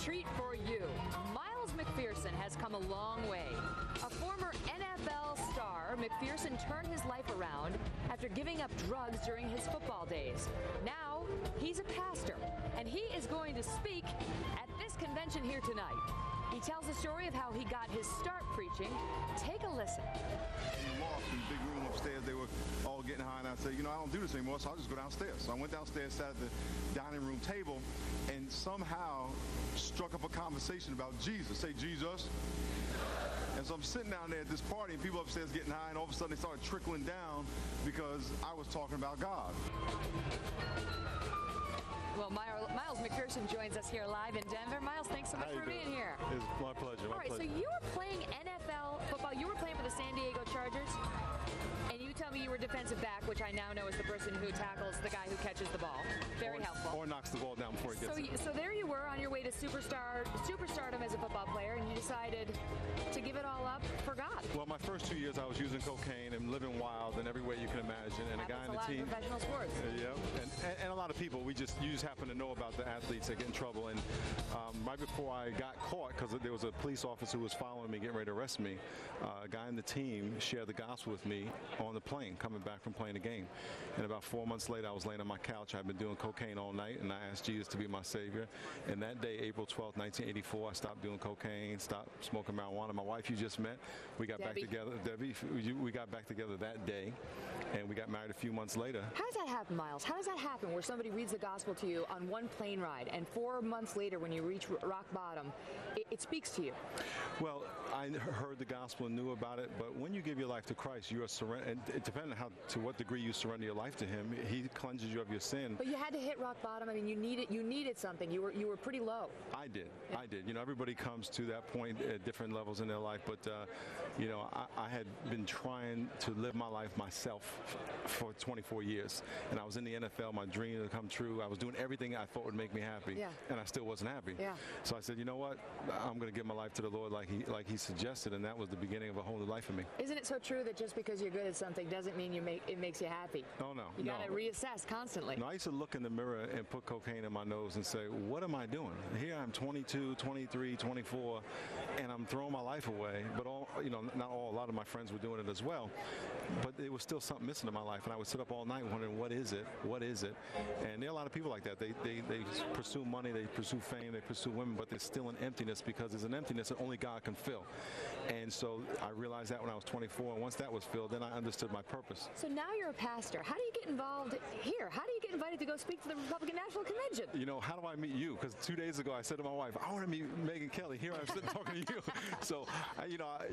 treat for you. Miles McPherson has come a long way. A former NFL star, McPherson turned his life around after giving up drugs during his football days. Now, he's a pastor, and he is going to speak at this convention here tonight. He tells the story of how he got his start preaching. Take a listen. We walked in the big room upstairs. They were all getting high, and I said, I don't do this anymore, so I'll just go downstairs. So I went downstairs, sat at the dining room table, and somehow struck up a conversation about Jesus. Say, Jesus. And so I'm sitting down there at this party, and people upstairs getting high, and all of a sudden they started trickling down because I was talking about God. Well, Miles McPherson joins us here live in Denver. Miles, thanks so much for being here. It's my pleasure. All right, so you were playing NFL football. You were playing for the San Diego Chargers, and you tell me you were defensive back, which I now know is the person who tackles the guy who catches the ball. Very helpful. Or knocks the ball down before he gets it. So there you were on your way to superstardom as a football player, and you decided to give it all up for God. Well, my first 2 years I was using cocaine and living wild in every way you can imagine. And a guy in the team. Of professional sports. And a lot of people. You just happen to know about the athletes that get in trouble. And right before I got caught, because there was a police officer who was following me, getting ready to arrest me, a guy in the team shared the gospel with me on the plane coming back from playing a game. And about 4 months later, I was laying on my couch. I'd been doing cocaine all night, and I asked Jesus to be my Savior. And that day, April 12th, 1984, I stopped doing cocaine, stopped smoking marijuana. My wife you just met, we got back together. Debbie, we got back together that day, and we got married a few months later. How does that happen, Miles? How does that happen where somebody reads the gospel to you on one plane ride, and 4 months later when you reach rock bottom, it speaks to you? Well, I heard the gospel and knew about it, but when you give your life to Christ, you are surrender. And it depends on to what degree you surrender your life to Him. He cleanses you of your sin. But you had to hit rock bottom. I mean, you needed something. You were pretty low. I did. Yeah. I did. Everybody comes to that point at different levels in their life, but I had been trying to live my life myself for 24 years, and I was in the NFL. My dream had come true. I was doing everything I thought would make me happy, and I still wasn't happy. So I said, you know what? I'm going to give my life to the Lord like He suggested, and that was the beginning of a whole new life for me. Isn't it so true that just because you're good at something doesn't mean it makes you happy? Oh, no. You got to reassess constantly. No, I used to look in the mirror and put cocaine in my nose and say, what am I doing? Here I'm 22, 23, 24, and I'm throwing my life away. But a lot of my friends were doing it as well. But there was still something missing in my life, and I would sit up all night wondering, what is it? What is it? And there are a lot of people like that. They pursue money, they pursue fame, they pursue women, but there's still an emptiness because there's an emptiness that only God can fill. And so I realized that when I was 24, and once that was filled, then I understood my purpose. So now you're a pastor. How do you get involved here? How do you get invited to go speak to the Republican National Convention? How do I meet you? Because 2 days ago I said to my wife, I want to meet Megyn Kelly. Here I'm sitting talking to you. So,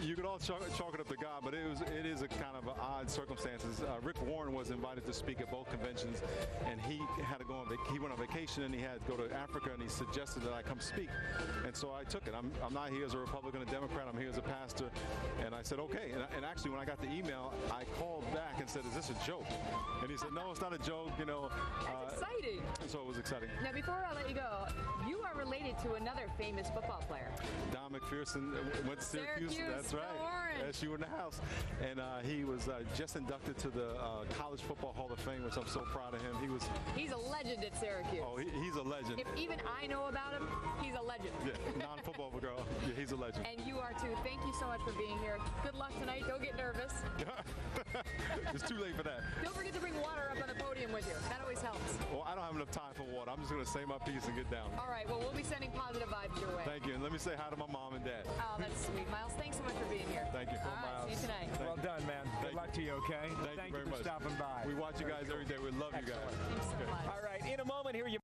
you could all chalk it up to God, but it is a kind of odd circumstances. Rick Warren was invited to speak at both conventions, and he had to go he went on vacation, and he had to go to Africa, and he suggested that I come speak. And so I took it. I'm not here as a Republican or Democrat. I'm here as a pastor. And I said, okay. And actually, when I got the email, I called back and said, is this a joke? And he said, no, it's not a joke. That's exciting. So it was exciting. Now, before I let you go, you are related to another famous football player. Don McPherson went to Syracuse. That's right. Yes, you were in the house. And he was just inducted to the College Football Hall of Fame, which I'm so proud of him. He's a legend at Syracuse. Oh, he's a legend. If even I know about him, he's a legend. Yeah, non-football girl. Yeah, he's a legend. And you are too. Thank you so much for being here. Good luck tonight. Don't get nervous. It's too late for that. Don't forget to bring water up on the podium with you. That always helps. Well, I don't have enough time for water. I'm just going to say my piece and get down. All right. Well, we'll be sending positive vibes your way. Thank you. And let me say hi to my mom and dad. Oh, that's sweet. Miles, thanks so much for being here. Thank you. All right. See you tonight. Well done, man. Good luck to you, okay? Thank you very much for stopping by. We watch you guys every day. We love you guys. Thanks so much. All right. In a moment, here you